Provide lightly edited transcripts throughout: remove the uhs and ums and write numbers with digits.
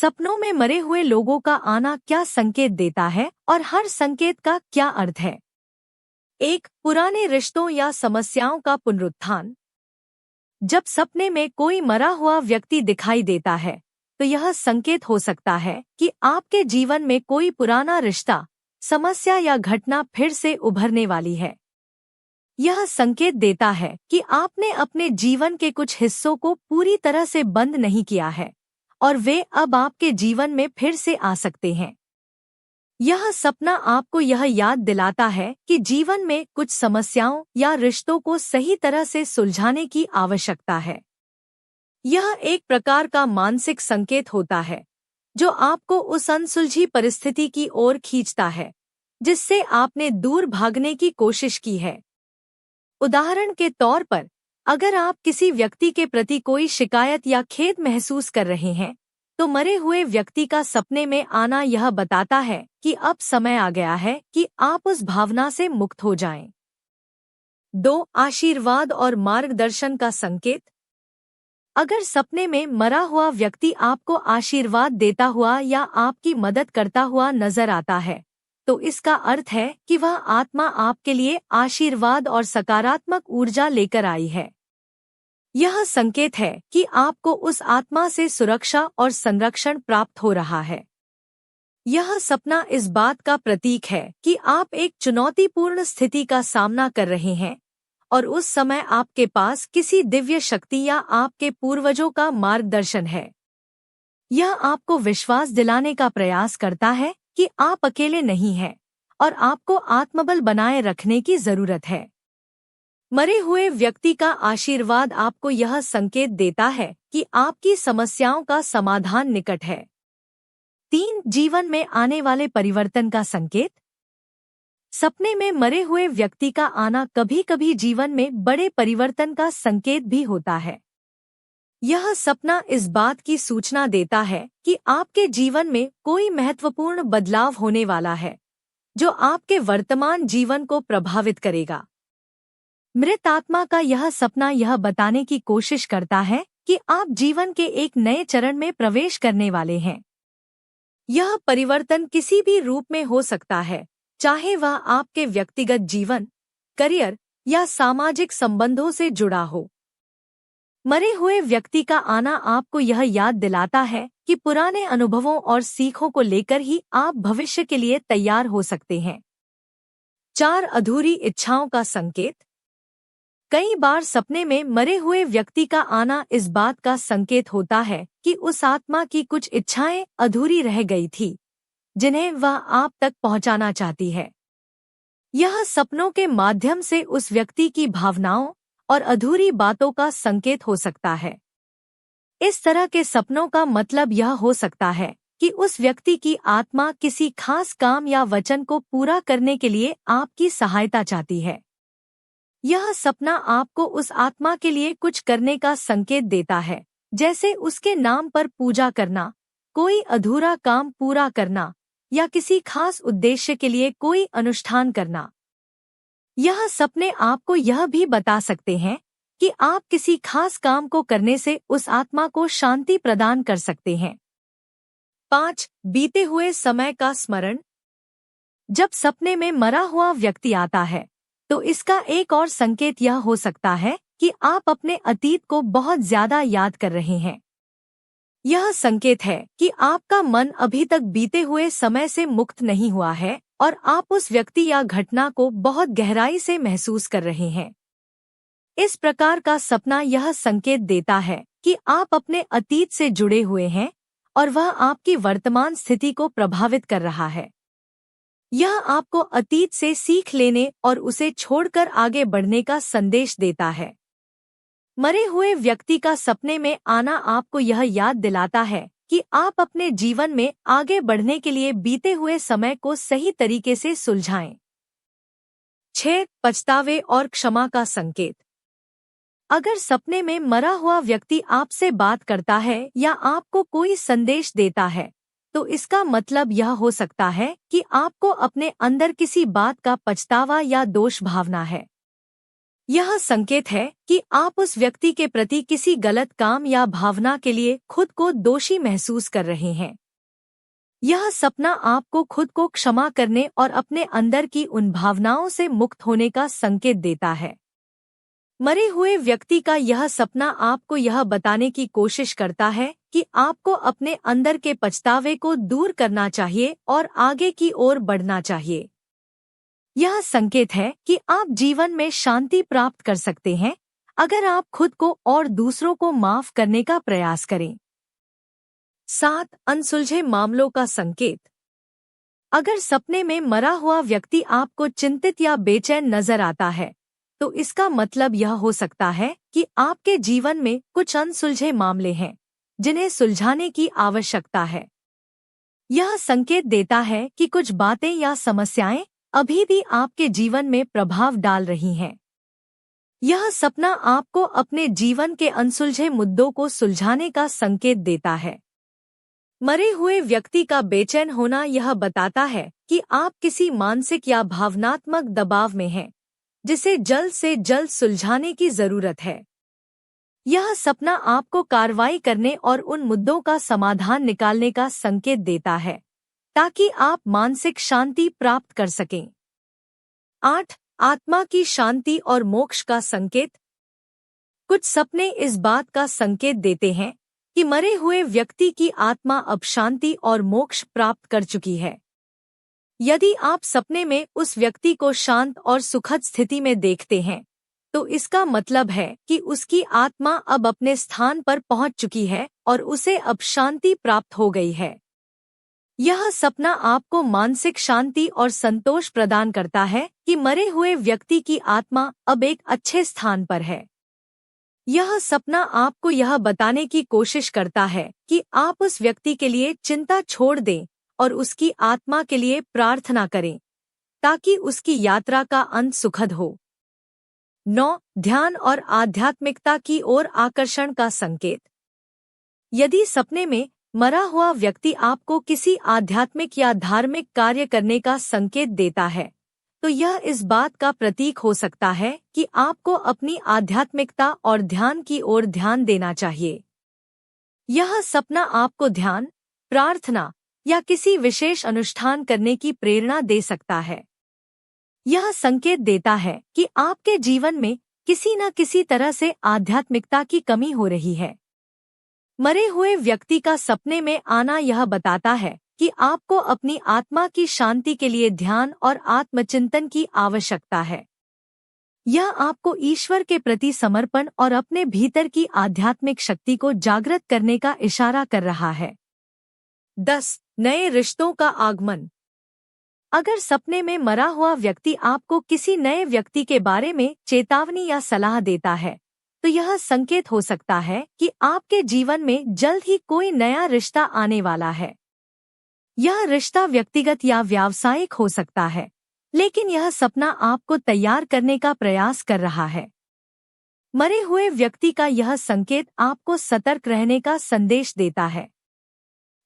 सपनों में मरे हुए लोगों का आना क्या संकेत देता है और हर संकेत का क्या अर्थ है? एक, पुराने रिश्तों या समस्याओं का पुनरुत्थान। जब सपने में कोई मरा हुआ व्यक्ति दिखाई देता है, तो यह संकेत हो सकता है कि आपके जीवन में कोई पुराना रिश्ता, समस्या या घटना फिर से उभरने वाली है। यह संकेत देता है कि आपने अपने जीवन के कुछ हिस्सों को पूरी तरह से बंद नहीं किया है और वे अब आपके जीवन में फिर से आ सकते हैं। यह सपना आपको यह याद दिलाता है कि जीवन में कुछ समस्याओं या रिश्तों को सही तरह से सुलझाने की आवश्यकता है। यह एक प्रकार का मानसिक संकेत होता है जो आपको उस अनसुलझी परिस्थिति की ओर खींचता है जिससे आपने दूर भागने की कोशिश की है। उदाहरण के तौर पर, अगर आप किसी व्यक्ति के प्रति कोई शिकायत या खेद महसूस कर रहे हैं, तो मरे हुए व्यक्ति का सपने में आना यह बताता है कि अब समय आ गया है कि आप उस भावना से मुक्त हो जाएं। 2. आशीर्वाद और मार्गदर्शन का संकेत। अगर सपने में मरा हुआ व्यक्ति आपको आशीर्वाद देता हुआ या आपकी मदद करता हुआ नजर आता है, तो इसका अर्थ है कि वह आत्मा आपके लिए आशीर्वाद और सकारात्मक ऊर्जा लेकर आई है। यह संकेत है कि आपको उस आत्मा से सुरक्षा और संरक्षण प्राप्त हो रहा है। यह सपना इस बात का प्रतीक है कि आप एक चुनौतीपूर्ण स्थिति का सामना कर रहे हैं और उस समय आपके पास किसी दिव्य शक्ति या आपके पूर्वजों का मार्गदर्शन है। यह आपको विश्वास दिलाने का प्रयास करता है कि आप अकेले नहीं हैं और आपको आत्मबल बनाए रखने की जरूरत है। मरे हुए व्यक्ति का आशीर्वाद आपको यह संकेत देता है कि आपकी समस्याओं का समाधान निकट है। 3. जीवन में आने वाले परिवर्तन का संकेत। सपने में मरे हुए व्यक्ति का आना कभी-कभी जीवन में बड़े परिवर्तन का संकेत भी होता है। यह सपना इस बात की सूचना देता है कि आपके जीवन में कोई महत्वपूर्ण बदलाव होने वाला है, जो आपके वर्तमान जीवन को प्रभावित करेगा। मृत आत्मा का यह सपना यह बताने की कोशिश करता है कि आप जीवन के एक नए चरण में प्रवेश करने वाले हैं। यह परिवर्तन किसी भी रूप में हो सकता है, चाहे वह आपके व्यक्तिगत जीवन, करियर या सामाजिक संबंधों से जुड़ा हो। मरे हुए व्यक्ति का आना आपको यह याद दिलाता है कि पुराने अनुभवों और सीखों को लेकर ही आप भविष्य के लिए तैयार हो सकते हैं। 4. अधूरी इच्छाओं का संकेत। कई बार सपने में मरे हुए व्यक्ति का आना इस बात का संकेत होता है कि उस आत्मा की कुछ इच्छाएं अधूरी रह गई थी, जिन्हें वह आप तक पहुंचाना चाहती है। यह सपनों के माध्यम से उस व्यक्ति की भावनाओं और अधूरी बातों का संकेत हो सकता है। इस तरह के सपनों का मतलब यह हो सकता है कि उस व्यक्ति की आत्मा किसी खास काम या वचन को पूरा करने के लिए आपकी सहायता चाहती है। यह सपना आपको उस आत्मा के लिए कुछ करने का संकेत देता है, जैसे उसके नाम पर पूजा करना, कोई अधूरा काम पूरा करना या किसी खास उद्देश्य के लिए कोई अनुष्ठान करना। यह सपने आपको यह भी बता सकते हैं कि आप किसी खास काम को करने से उस आत्मा को शांति प्रदान कर सकते हैं। 5. बीते हुए समय का स्मरण। जब सपने में मरा हुआ व्यक्ति आता है, तो इसका एक और संकेत यह हो सकता है कि आप अपने अतीत को बहुत ज्यादा याद कर रहे हैं। यह संकेत है कि आपका मन अभी तक बीते हुए समय से मुक्त नहीं हुआ है और आप उस व्यक्ति या घटना को बहुत गहराई से महसूस कर रहे हैं। इस प्रकार का सपना यह संकेत देता है कि आप अपने अतीत से जुड़े हुए हैं और वह आपकी वर्तमान स्थिति को प्रभावित कर रहा है। यह आपको अतीत से सीख लेने और उसे छोड़कर आगे बढ़ने का संदेश देता है। मरे हुए व्यक्ति का सपने में आना आपको यह याद दिलाता है कि आप अपने जीवन में आगे बढ़ने के लिए बीते हुए समय को सही तरीके से सुलझाएं। 6. पछतावे और क्षमा का संकेत। अगर सपने में मरा हुआ व्यक्ति आपसे बात करता है या आपको कोई संदेश देता है, तो इसका मतलब यह हो सकता है कि आपको अपने अंदर किसी बात का पछतावा या दोष भावना है। यह संकेत है कि आप उस व्यक्ति के प्रति किसी गलत काम या भावना के लिए खुद को दोषी महसूस कर रहे हैं। यह सपना आपको खुद को क्षमा करने और अपने अंदर की उन भावनाओं से मुक्त होने का संकेत देता है। मरे हुए व्यक्ति का यह सपना आपको यह बताने की कोशिश करता है कि आपको अपने अंदर के पछतावे को दूर करना चाहिए और आगे की ओर बढ़ना चाहिए। यह संकेत है कि आप जीवन में शांति प्राप्त कर सकते हैं अगर आप खुद को और दूसरों को माफ करने का प्रयास करें। 7. अनसुलझे मामलों का संकेत। अगर सपने में मरा हुआ व्यक्ति आपको चिंतित या बेचैन नजर आता है, तो इसका मतलब यह हो सकता है कि आपके जीवन में कुछ अनसुलझे मामले हैं जिन्हें सुलझाने की आवश्यकता है। यह संकेत देता है कि कुछ बातें या समस्याएं अभी भी आपके जीवन में प्रभाव डाल रही हैं। यह सपना आपको अपने जीवन के अनसुलझे मुद्दों को सुलझाने का संकेत देता है। मरे हुए व्यक्ति का बेचैन होना यह बताता है कि आप किसी मानसिक या भावनात्मक दबाव में हैं, जिसे जल्द से जल्द सुलझाने की जरूरत है। यह सपना आपको कार्रवाई करने और उन मुद्दों का समाधान निकालने का संकेत देता है, ताकि आप मानसिक शांति प्राप्त कर सकें। 8. आत्मा की शांति और मोक्ष का संकेत। कुछ सपने इस बात का संकेत देते हैं कि मरे हुए व्यक्ति की आत्मा अब शांति और मोक्ष प्राप्त कर चुकी है। यदि आप सपने में उस व्यक्ति को शांत और सुखद स्थिति में देखते हैं, तो इसका मतलब है कि उसकी आत्मा अब अपने स्थान पर पहुंच चुकी है और उसे अब शांति प्राप्त हो गई है। यह सपना आपको मानसिक शांति और संतोष प्रदान करता है कि मरे हुए व्यक्ति की आत्मा अब एक अच्छे स्थान पर है। यह सपना आपको यह बताने की कोशिश करता है कि आप उस व्यक्ति के लिए चिंता छोड़ दें और उसकी आत्मा के लिए प्रार्थना करें, ताकि उसकी यात्रा का अंत सुखद हो। 9. ध्यान और आध्यात्मिकता की ओर आकर्षण का संकेत। यदि सपने में मरा हुआ व्यक्ति आपको किसी आध्यात्मिक या धार्मिक कार्य करने का संकेत देता है, तो यह इस बात का प्रतीक हो सकता है कि आपको अपनी आध्यात्मिकता और ध्यान की ओर ध्यान देना चाहिए। यह सपना आपको ध्यान, प्रार्थना या किसी विशेष अनुष्ठान करने की प्रेरणा दे सकता है। यह संकेत देता है कि आपके जीवन में किसी न किसी तरह से आध्यात्मिकता की कमी हो रही है। मरे हुए व्यक्ति का सपने में आना यह बताता है कि आपको अपनी आत्मा की शांति के लिए ध्यान और आत्मचिंतन की आवश्यकता है। यह आपको ईश्वर के प्रति समर्पण और अपने भीतर की आध्यात्मिक शक्ति को जागृत करने का इशारा कर रहा है। 10. नए रिश्तों का आगमन। अगर सपने में मरा हुआ व्यक्ति आपको किसी नए व्यक्ति के बारे में चेतावनी या सलाह देता है, तो यह संकेत हो सकता है कि आपके जीवन में जल्द ही कोई नया रिश्ता आने वाला है। यह रिश्ता व्यक्तिगत या व्यावसायिक हो सकता है, लेकिन यह सपना आपको तैयार करने का प्रयास कर रहा है। मरे हुए व्यक्ति का यह संकेत आपको सतर्क रहने का संदेश देता है।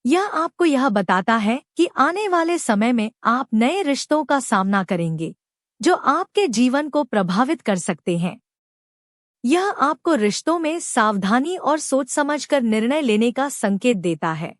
यह आपको यह बताता है कि आने वाले समय में आप नए रिश्तों का सामना करेंगे, जो आपके जीवन को प्रभावित कर सकते हैं। यह आपको रिश्तों में सावधानी और सोच समझकर निर्णय लेने का संकेत देता है।